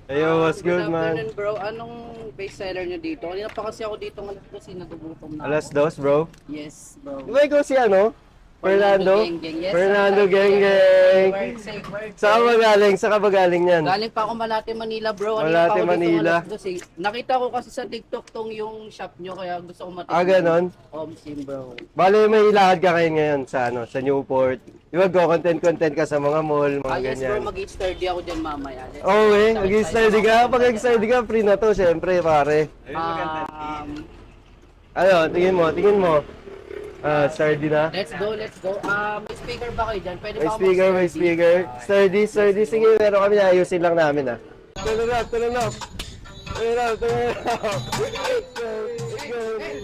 Ayo, what's good, Good man? afternoon, bro. Anong best seller nyo dito? Kanina pa kasi ako dito ngayon kasi nagugutom na Alas ako. dos, bro. Yes, Di bro. ba ikaw si ano? Fernando? Geng Geng. Yes, sir. Fernando Geng Say Geng. word, say word, Saan sir. ba galing? Saan ka ba galing yan? Galing pa ako Malate, Manila, bro. Kanina pa Malate, ako dito ng Manila. alas 2 eh. Nakita ko kasi sa TikTok tong yung shop nyo kaya gusto ko Ah, matikman. ganon? Sim, bro. Bale, may ilahad ka kayo ngayon sa ano, sa Newport. Di ba, go content ka sa mga mall, mga Yes, bro. ganyan. Mag-sturdy ako dyan mamaya. Let's Oo, go. Mag-study ka. Pag nag-study ka, free na to, syempre, pare. Ano, tingin mo. Ah, study na. Let's go, let's go. May speaker ba kayo dyan? Pwede May ba ako speaker, may mag-sturdy? speaker. Sturdy. Sige, meron kami, ayusin lang namin, ah. Turn it up. Turn it up. Let's go. Let's go. Hey,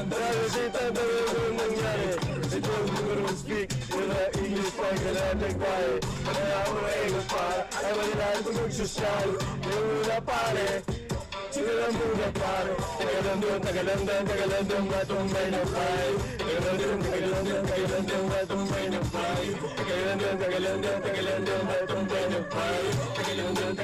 dahil dito, dahil yung nangyari. Ito yung siguro speak. Wala English pa, kailangan nagbahe. Kaya ako na English pa. Ay, magandaan ko mag-social. Yung una pare. Sigalang muna pare. Tagalandong, matumbay na pay. Tagalandong, matumbay na pay. Tagalandong, matumbay na pay. Tagalandong,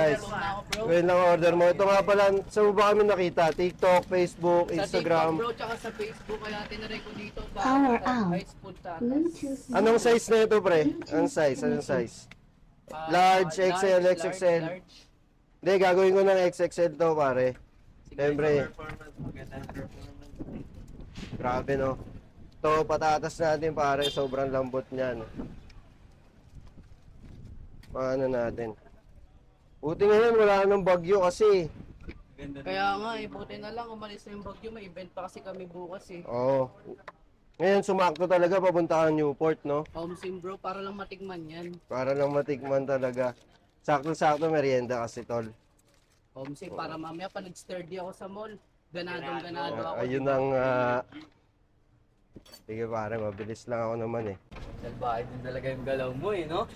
Nice. Wait lang order mo. Ito nga pala, saan mo ba kami nakita? TikTok, Facebook, Sa TikTok, Instagram. bro, tsaka sa Facebook, kaya tinry ko dito sa Power out. high school sa Bluetooth. Anong size na ito, pre? Anong size? Large, XL, XXL. large. Hindi, gagawin ko ng XXL to, pare. Siyempre. Grabe, no? Ito, patatas natin, pare. Sobrang lambot niyan. Paano natin? Buti ngayon, wala nang bagyo kasi. Kaya nga, buti na lang, umalis na yung bagyo, may event pa kasi kami bukas eh. Oo. Ngayon, sumakto talaga papunta ang Newport, no? Sim, bro, para lang matikman yan. Para lang matikman talaga. Sakto-sakto merienda kasi, tol. Sim, para mamaya pa nag-sturdy ako sa mall. Ganado ako. Ayun ang... Sige pare, mabilis lang ako naman eh. Salbahe din talaga yung galaw mo eh, no?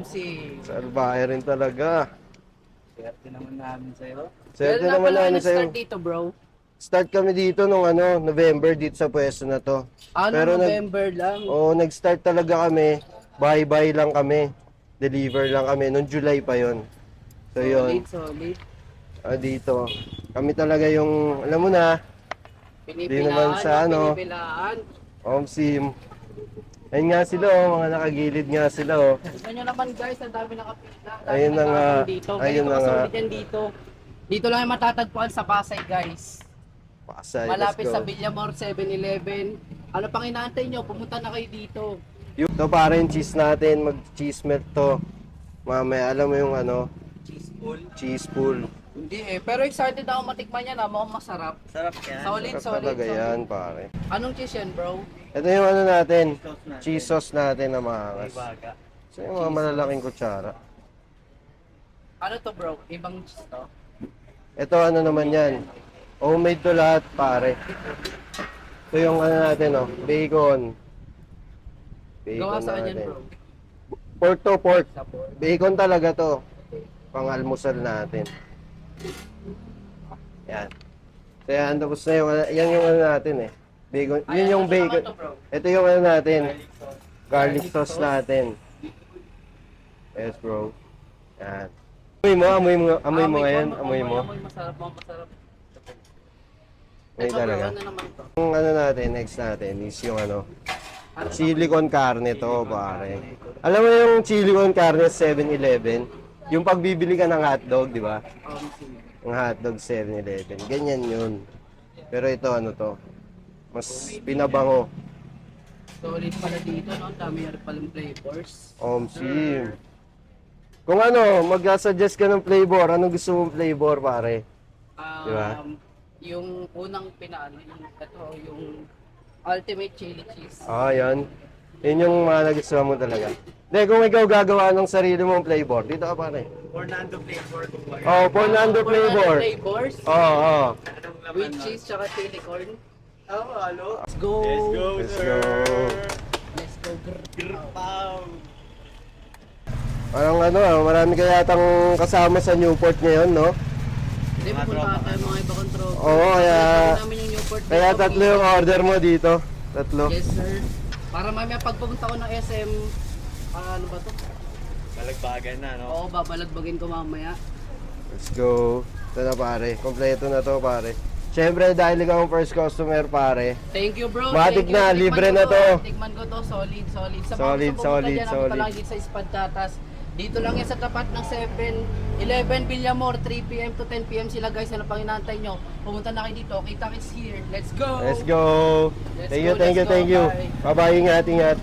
Sim. Salbahe rin talaga. Swerte naman namin sa'yo. Swerte naman namin sa'yo. Start dito, bro. Start kami dito nung November dito sa pwesto na to. Pero November lang. nag-start talaga kami. Bye-bye lang kami. Deliver lang kami. Nung July pa yon. So yun. Solid. Dito. Kami talaga yung, alam mo na, Pinipilaan, naman sa pinipilaan. Sim. Ayun nga sila mga nakagilid nga sila Tignan nyo naman guys, ang dami nakapila. Ayun na nga. Dito. Ayun na nga. Yan dito. Dito lang yung matatagpuan sa Pasay guys. Pasay, Malapit let's sa go. Villamor 7-Eleven. Ano pang inaantay nyo? Pumunta na kayo dito. Ito para yung cheese natin, mag-cheese melt to. Mamaya, alam mo yung Cheese pool. cheese pool. Hindi pero excited ako matikman yan mukhang masarap. Sarap yan. Solid. Sarap talaga yan, pare. Anong cheese yan, bro? Ito yung natin, Sauce natin. cheese sauce natin na maangas. Ibaga. So yung mga malalaking kutsara. Ano to, bro? Ibang cheese to? Ito naman yan. Homemade to lahat, pare. Ito yung natin, bacon. Gawa saan yan, natin. bro? Pork to pork. Sa pork. Bacon talaga to. Pang-almusal natin. Yan. So yan, tapos na yung, yan yung natin Bacon. Yun yung Ano naman bacon. to, bro? Ito yung natin. Garlic sauce natin. Yes, bro. Yan. Amoy mo ngayon. Amoy mo. Amoy masarap, masarap. May Ito, talaga. bro, ano naman to? Yung natin, next natin is yung chili con carne to, pare. Alam mo yung chili con carne sa 7-Eleven? Yung pagbibili ka ng hotdog, di ba? Sige. Ang hotdog 7-Eleven. Ganyan yun. Pero ito, to? Mas binabango. Solid pala dito, no? Dami rin palang flavors. Sim. Kung mag-suggest ka ng flavor, anong gusto mong flavor, pare? Diba? Yung unang pinaano, yung ultimate chili cheese. Yan. Yun yung mga nagustuhan mo talaga. Hindi, kung ikaw gagawa ng sarili mong flavor, dito ka pare. Fernando flavor. Fernando flavor. Flavors. Oo. With cheese tsaka chili corn. Halo. Let's go! Let's go. Let's go. Grpaw. Parang marami kaya yatang kasama sa Newport ngayon, no? Hindi, pupunta tayo mga iba kong tropa. Oo, kaya... Palitan namin yung Newport Kaya dito, tatlo yung order mo dito. Tatlo. Yes, sir. Para mamaya pag pumunta ko ng SM, ano ba to? Balagbagan na, no? Oo, babalagbagin ko mamaya. Let's go. Ito na pare. Kompleto na to pare. Siyempre dahil ikaw ang first customer pare. Thank you, bro. Matik Thank you. na, Tikman libre ko na to. Tikman ko to, solid, solid. Sa Solid, mga gusto solid, pumunta dyan, solid. Ako lang dito sa Espadtatas. Dito lang yan sa tapat ng 7-11 Villamor, 3 p.m. to 10 p.m. sila guys. Ano pang inaantay nyo? Pumunta na kayo dito. Kita-kits here. Let's go! Let's go. Let's Thank you, go, thank you, let's go. thank you. Bye. Bye-bye, ingat, ingat.